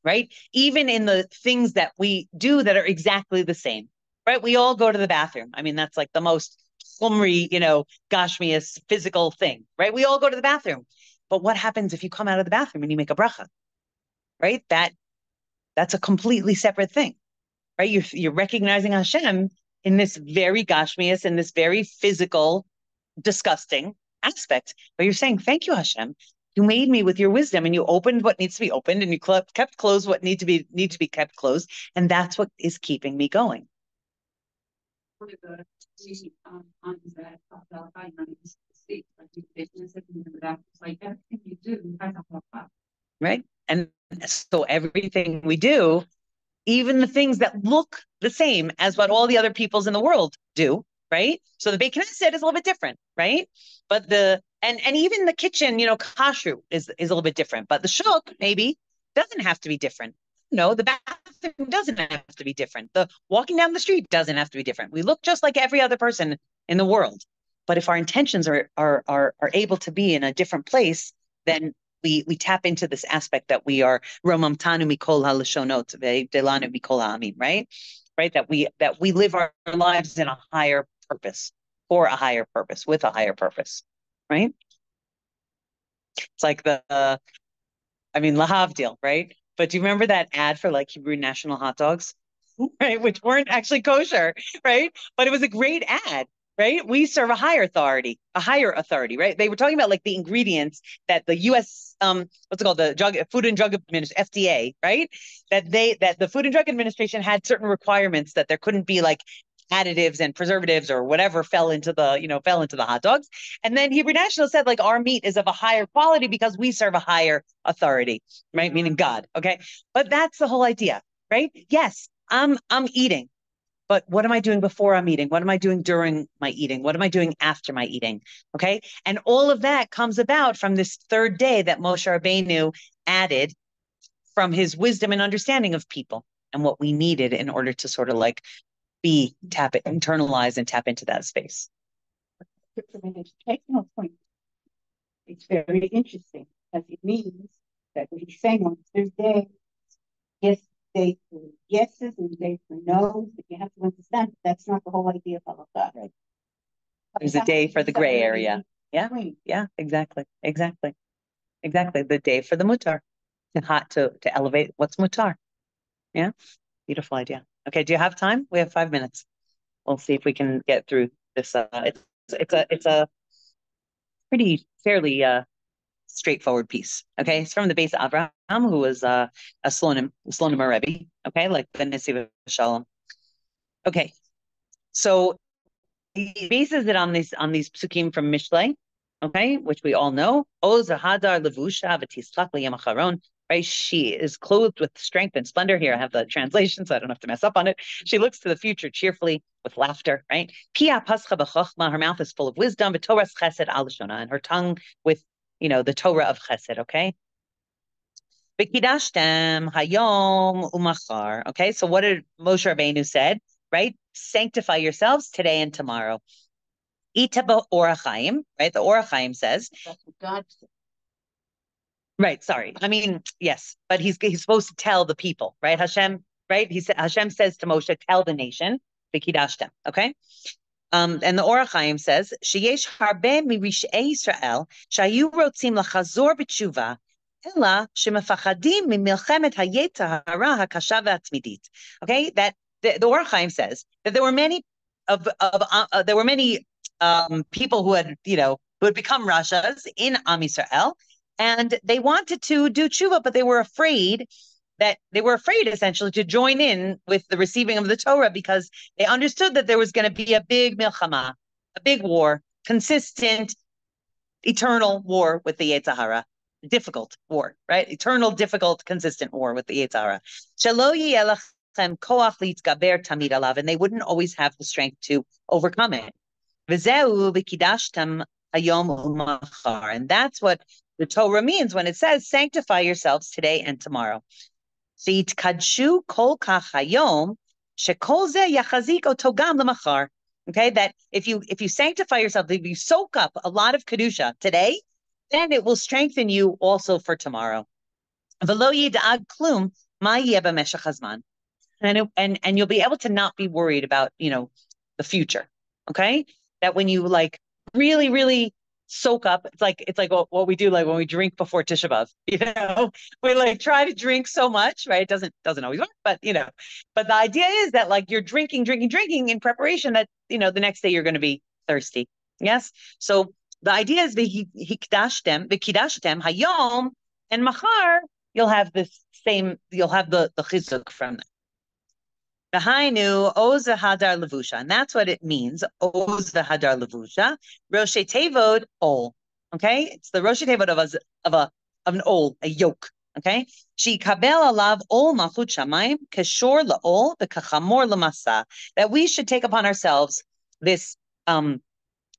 right? Even in the things that we do that are exactly the same, right? We all go to the bathroom. I mean, that's like the most chumri, gashmias physical thing, right? We all go to the bathroom. But what happens if you come out of the bathroom and you make a bracha? Right? That's a completely separate thing, right? You're recognizing Hashem in this very gashmias, in this very physical, disgusting aspect. But you're saying, thank you, Hashem. You made me with your wisdom and you opened what needs to be opened and you kept closed what need to be kept closed. And that's what is keeping me going. One of the times that about how you speak, like you business and that, it's like everything you do, you have to talk about. Right? And so everything we do, even the things that look the same as what all the other peoples in the world do, right? So the Beit Knesset is a little bit different, right? But and even the kitchen, kashrut is a little bit different. But the shuk maybe doesn't have to be different. No, the bathroom doesn't have to be different. The walking down the street doesn't have to be different. We look just like every other person in the world. But if our intentions are able to be in a different place, then we tap into this aspect that we are romamtanu mikol halashonot ve'delanu mikol ha'amim, right? Right? That we live our lives in a higher purpose, for a higher purpose, with a higher purpose, right? It's like lahavdil, right? But do you remember that ad for like Hebrew National hot dogs, right? Which weren't actually kosher, right? But it was a great ad, right? We serve a higher authority, right? They were talking about like the ingredients that the U.S. What's it called, the Food and Drug Administration, FDA, right? That the Food and Drug Administration had certain requirements that there couldn't be like additives and preservatives or whatever fell into the hot dogs. And then Hebrew National said like our meat is of a higher quality because we serve a higher authority, right? Meaning God. Okay. But that's the whole idea, right? Yes, I'm eating, but what am I doing before I'm eating? What am I doing during my eating? What am I doing after my eating? Okay. And all of that comes about from this third day that Moshe Rabbeinu added from his wisdom and understanding of people and what we needed in order to sort of like internalize and tap into that space. From an educational point, it's very interesting because it means that what he's saying on the third day, yes, day for yeses and day for no's, but you have to understand that's not the whole idea of halakha. Right? There's a day for the gray area. Yeah, yeah, exactly. The day for the mutar, to elevate what's mutar. Yeah, beautiful idea. Okay, do you have time? We have 5 minutes. We'll see if we can get through this. It's a pretty fairly straightforward piece. Okay, it's from the base of Abraham, who was a Slonim Rebbe. Okay, like the Nesiv Shalom. Okay, so he bases it on these psukim from Mishlei. Okay, which we all know. Oz hadar levusha v'tislach liyam acharon. Right, she is clothed with strength and splendor. Here I have the translation, so I don't have to mess up on it. She looks to the future cheerfully with laughter. Right, pia pascha b'chochma. Her mouth is full of wisdom. V'toras chesed al shona, and her tongue with the Torah of chesed. Okay. V'kidashtem hayom umachar. Okay, so what did Moshe Rabbeinu said? Right, sanctify yourselves today and tomorrow. Itaba orachaim. Right, the orachaim says. That's what God said. Right, sorry. I mean, yes, but he's supposed to tell the people, right? Hashem, right? Hashem says to Moshe, tell the nation, v'kidashtem, okay? And the Orach Chaim says, sheyesh harbe mirishei Yisrael shayu rotzim lachazor b'tshuva ela shemefachdim mimilchemet hayetah hara hakasha v'atmidit. Okay, that the Orach Chaim says that there were many people who had become Rashas in Am Yisrael. And they wanted to do tshuva, but they were afraid essentially to join in with the receiving of the Torah because they understood that there was going to be a big milchama, a big war, consistent, eternal war with the Yetzer Hara, difficult war, right? Eternal, difficult, consistent war with the Yetzer Hara. Shelo yeh lachem koach litgaber tamid alav, and they wouldn't always have the strength to overcome it. V'zeu v'kidashtem hayom u'machar, and that's what the Torah means when it says, sanctify yourselves today and tomorrow. Okay, that if you sanctify yourself, if you soak up a lot of kedusha today, then it will strengthen you also for tomorrow. And you'll be able to not be worried about the future. Okay, that when you like really, really soak up, it's like what we do like when we drink before Tisha B'Av. We like try to drink so much, right? It doesn't always work, but but the idea is that like you're drinking in preparation that the next day you're going to be thirsty. Yes, so the idea is the kidashtem hayom, and machar you'll have the chizuk from that. V'hainu oz v'hadar levusha, and that's what it means. Oz v'hadar levusha, roshe tevod ol. Okay, it's the roshe tevod of an ol, a yoke. Okay, she kabel alav ol malchut shamayim keshor laol v'kachamor lamasa. That we should take upon ourselves this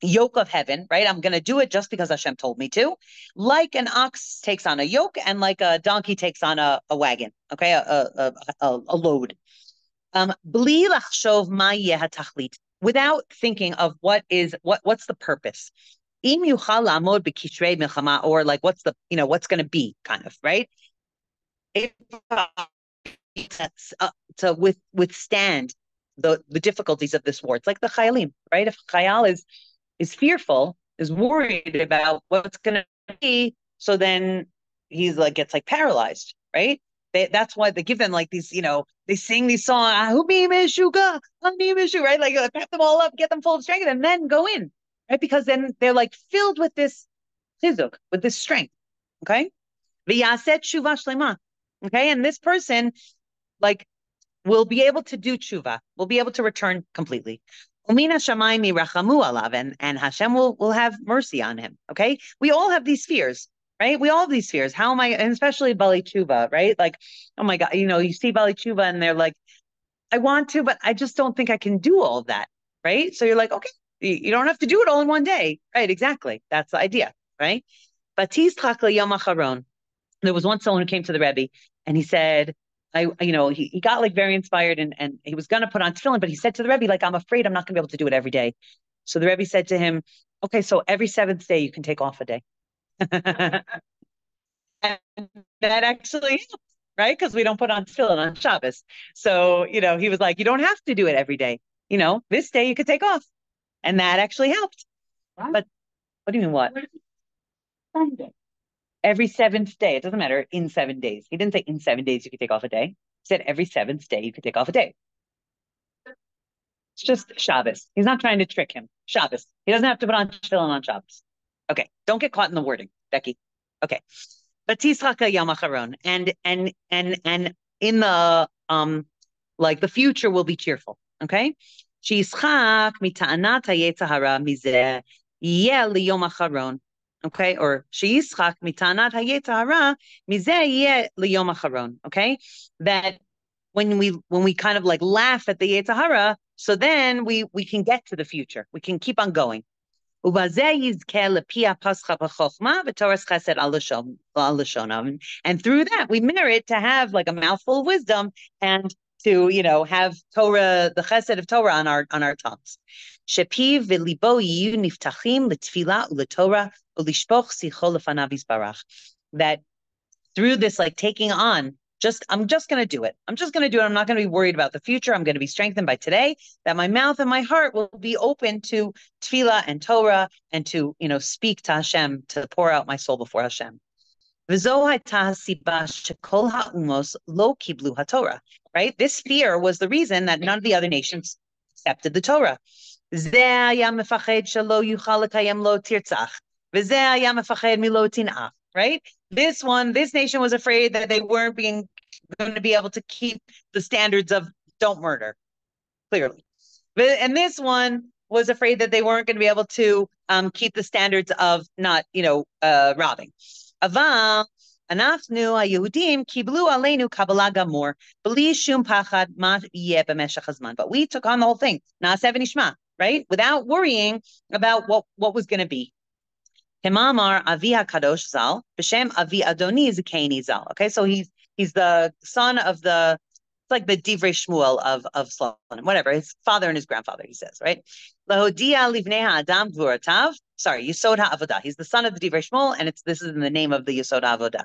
yoke of heaven, right? I'm going to do it just because Hashem told me to, like an ox takes on a yoke and like a donkey takes on a wagon. Okay, a load. without thinking of what's the purpose. Im yuchal la'amod b'kishrei milchama, or like what's going to be, kind of, right? To withstand the difficulties of this war. It's like the chayalim, right? If a chayal is fearful, is worried about what's going to be, so then he's like gets like paralyzed, right? That's why they give them like these, they sing these songs, right? Like pack them all up, get them full of strength, and then go in, right? Because then they're like filled with this chizuk, with this strength, okay? V'yaset tshuva shlema, okay? And this person, like, will be able to do tshuva, will be able to return completely. Umina shamayim yirachamu alav, and Hashem will have mercy on him, okay? We all have these fears, right? We all have these fears. How am I, and especially Bali Tshuva, right? Like, oh my God, you see Bali Tshuva and they're like, I want to, but I just don't think I can do all of that, right? So you're like, okay, you don't have to do it all in one day, right? Exactly. That's the idea, right? There was once someone who came to the Rebbe and he said, he got like very inspired and he was going to put on tefillin, but he said to the Rebbe, like, I'm afraid I'm not going to be able to do it every day. So the Rebbe said to him, okay, so every seventh day you can take off a day. And that actually helped, right? Because we don't put on tefillin on Shabbos. So, he was like, you don't have to do it every day. This day you could take off. And that actually helped. What? But what do you mean what? Sunday. Every seventh day. It doesn't matter, in 7 days. He didn't say in 7 days you could take off a day. He said every seventh day you could take off a day. It's just Shabbos. He's not trying to trick him. Shabbos. He doesn't have to put on tefillin on Shabbos. Okay, don't get caught in the wording, Becky. Okay. But Tisraka Yom Acharon. And in the like the future will be cheerful. Okay? Shischak mita'anat hayetzahara mizeh yeh liyom acharon. Okay, or sheyischak mitanat hayetzahara mizeh yeh liyom acharon. Okay, that when we kind of like laugh at the yetzahara, so then we can get to the future. We can keep on going. And through that, we merit to have like a mouthful of wisdom and to have Torah, the chesed of Torah on our tongues. Shepiv v'libo yiyu niftachim l'tfila u'letorah u'lishpoch sicho lefanav yisbarach. That through this like taking on, I'm just going to do it. I'm just going to do it. I'm not going to be worried about the future. I'm going to be strengthened by today, that my mouth and my heart will be open to tefillah and Torah and to, speak to Hashem, to pour out my soul before Hashem. Right? This fear was the reason that none of the other nations accepted the Torah. Right? This nation was afraid that they weren't going to be able to keep the standards of don't murder, clearly. And this one was afraid that they weren't going to be able to keep the standards of not, robbing. Aval, anachnu haYehudim kiblu aleinu kabbalah gamor bli shum pachad ma yeh b'meshach hazman. But we took on the whole thing, na'aseh v'nishma, right? Without worrying about what was going to be. Hemamar Avi HaKadosh Zal, B'Shem Avi Adoni Zikaini Zal. Okay, so he's the son of it's like the Divrei Shmuel of Solomon, whatever, his father and his grandfather, he says, right? Lahodia Livnei Ha'adam Gvuratav. Sorry, Yisod HaAvodah. He's the son of the Divrei Shmuel, and this is in the name of the Yisod HaAvodah.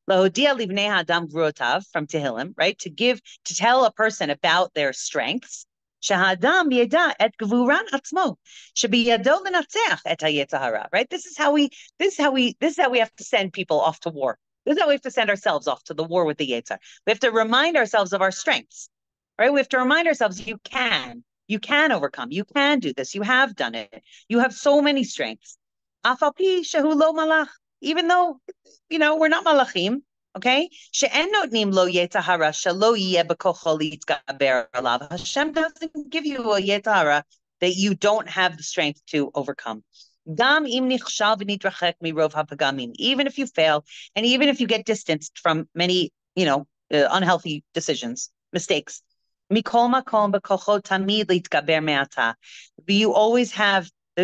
Lahodia Livnei Ha'adam Gvuratav from Tehillim, right? To tell a person about their strengths. Shahadam yeda et gvuran atzmo shebiyado lenatzeach et hayetzahara. Right. This is how we have to send people off to war. This is how we have to send ourselves off to the war with the Yetzar. We have to remind ourselves of our strengths. Right. We have to remind ourselves you can overcome. You can do this. You have done it. You have so many strengths. Afalpi shehu lo malach. Even though we're not malachim. Okay, Hashem doesn't give you a yetzahara that you don't have the strength to overcome. Even if you fail, and even if you get distanced from many, unhealthy decisions, mistakes. There's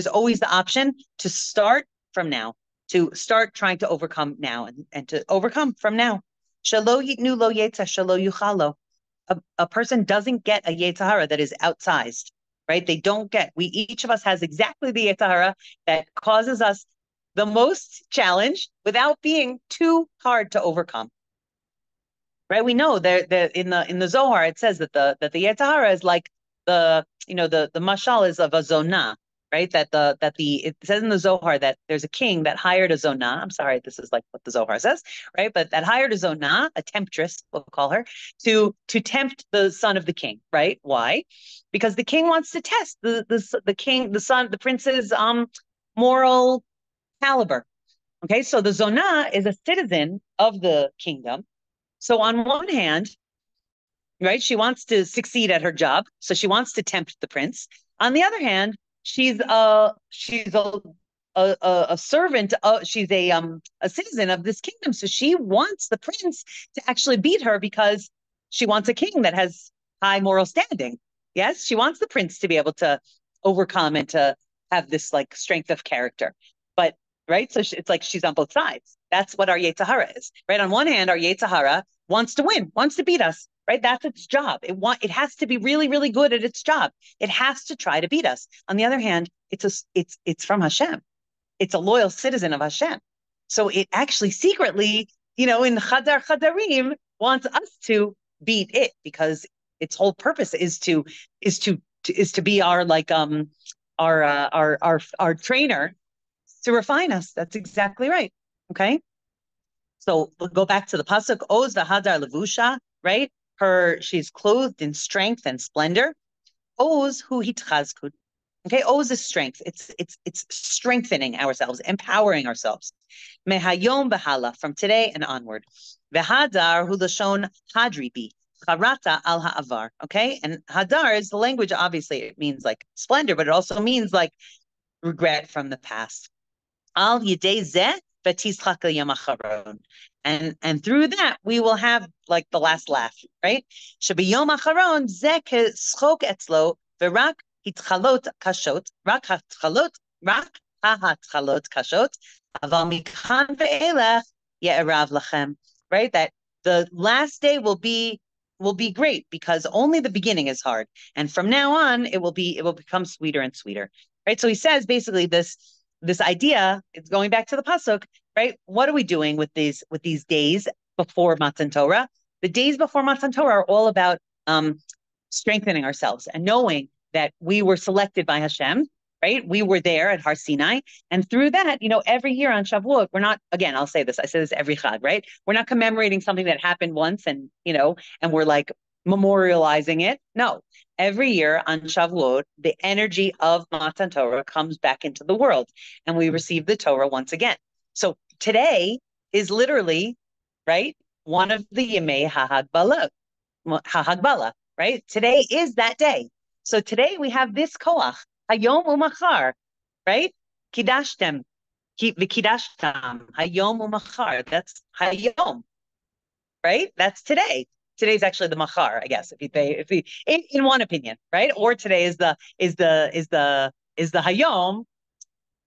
always the option to start from now. To start trying to overcome now and to overcome from now. A person doesn't get a yetzahara that is outsized. right? They don't get. Each of us has exactly the Yetzer Hara that causes us the most challenge without being too hard to overcome. Right? We know that in the Zohar it says that the Yetzer Hara is like the mashal is of a zonah, right? It says in the Zohar that there's a king that hired a zonah. I'm sorry, this is like what the Zohar says, right? But that hired a zonah, a temptress, we'll call her, to tempt the son of the king, right? Why? Because the king wants to test the prince's moral caliber. Okay, so the zonah is a citizen of the kingdom. So on one hand, right, she wants to succeed at her job, so she wants to tempt the prince. On the other hand, she's a servant. She's a citizen of this kingdom, so she wants the prince to actually beat her because she wants a king that has high moral standing. Yes, she wants the prince to be able to overcome and to have this like strength of character. But right, so it's like she's on both sides. That's what our Yetzer Hara is. Right, on one hand, our Yetzer Hara wants to win, wants to beat us, right? That's its job. It has to be really, really good at its job. It has to try to beat us. On the other hand, it's from Hashem. It's a loyal citizen of Hashem. So it actually secretly, in Chadar Chadarim, wants us to beat it because its whole purpose is to be our like our trainer to refine us. That's exactly right. Okay. So we'll go back to the pasuk. Oz v'hadar levusha, right? She's clothed in strength and splendor. Oz hu hitchazkud. Okay, Oz is strength. It's strengthening ourselves, empowering ourselves. Mehayom v'hala, from today and onward. V'hadar hu lashon hadri bi, charata al ha'avar. Okay, and hadar is the language. Obviously, it means like splendor, but it also means like regret from the past. Al yidei zeh. And through that we will have like the last laugh, right? Shebiyom acharon zeh keschok etzlo v'rak hitchalot kashot, rak ha'hatchalot kashot, aval mikan ve'elech ye'erav lachem. Right? That the last day will be great because only the beginning is hard, and from now on it will become sweeter and sweeter. Right? So he says basically this idea, it's going back to the pasuk, right? What are we doing with these days before Matan Torah? The days before Matan Torah are all about strengthening ourselves and knowing that we were selected by Hashem, right? We were there at Har Sinai, and through that, every year on Shavuot, we're not. Again, I say this every Chag, right? We're not commemorating something that happened once, and and we're like memorializing it. No. Every year on Shavuot, the energy of Matan Torah comes back into the world, and we receive the Torah once again. So today is literally, right, one of the Yemei HaHagbala, right? Today is that day. So today we have this koach, Hayom u'machar, right? Kidashtem, v'kidashtam, Hayom u'machar. That's Hayom, right? That's today. Today's actually the machar, I guess, if we in one opinion, right? Or today is the hayom.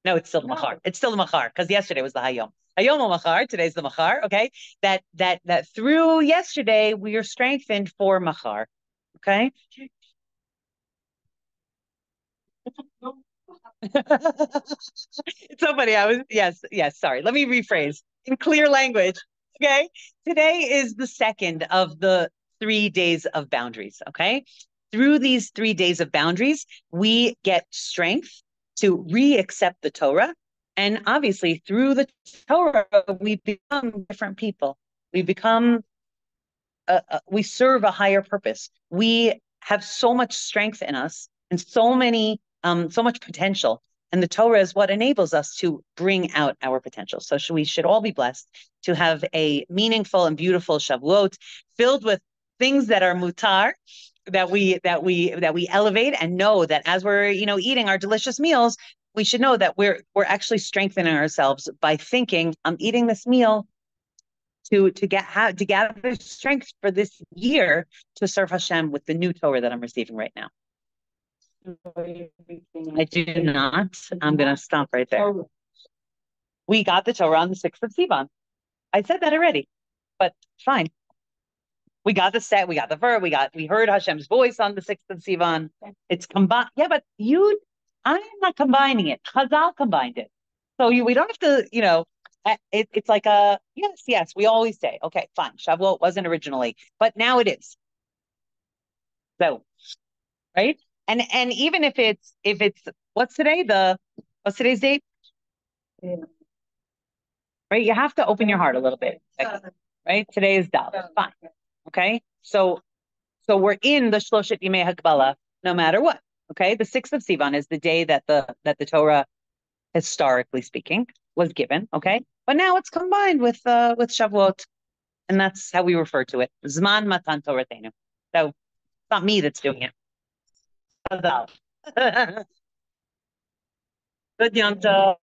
No, it's still the machar. It's still the machar because yesterday was the hayom. Hayom or machar. Today's the machar. Okay, that through yesterday we are strengthened for machar. Okay. It's so funny. Yes. Sorry. Let me rephrase in clear language. Okay. Today is the second of the 3 days of boundaries. Okay. Through these 3 days of boundaries, we get strength to re-accept the Torah. And obviously through the Torah, we become different people. We become, we serve a higher purpose. We have so much strength in us and so much potential. And the Torah is what enables us to bring out our potential. So we should all be blessed to have a meaningful and beautiful Shavuot filled with things that are mutar, that we elevate, and know that as we're eating our delicious meals, we should know that we're actually strengthening ourselves by thinking, I'm eating this meal to gather strength for this year to serve Hashem with the new Torah that I'm receiving right now. I do not. I'm going to stop right there. We got the Torah on the 6th of Sivan. I said that already, but fine. We got the set, we got the verb, we heard Hashem's voice on the 6th of Sivan. It's combined. Yeah, but I am not combining it. Chazal combined it. So we don't have to, it's like yes, we always say, okay, fine, Shavuot wasn't originally, but now it is. So, right? And even if it's what's today's date? Yeah. Right? You have to open your heart a little bit. Right? Today is Dal. Fine. Okay? So we're in the Shloshet Yimei Hakbala no matter what. Okay? The 6th of Sivan is the day that the Torah, historically speaking, was given. Okay? But now it's combined with Shavuot. And that's how we refer to it. Zman Matan Toratenu. So it's not me that's doing it. Good Yom Tov.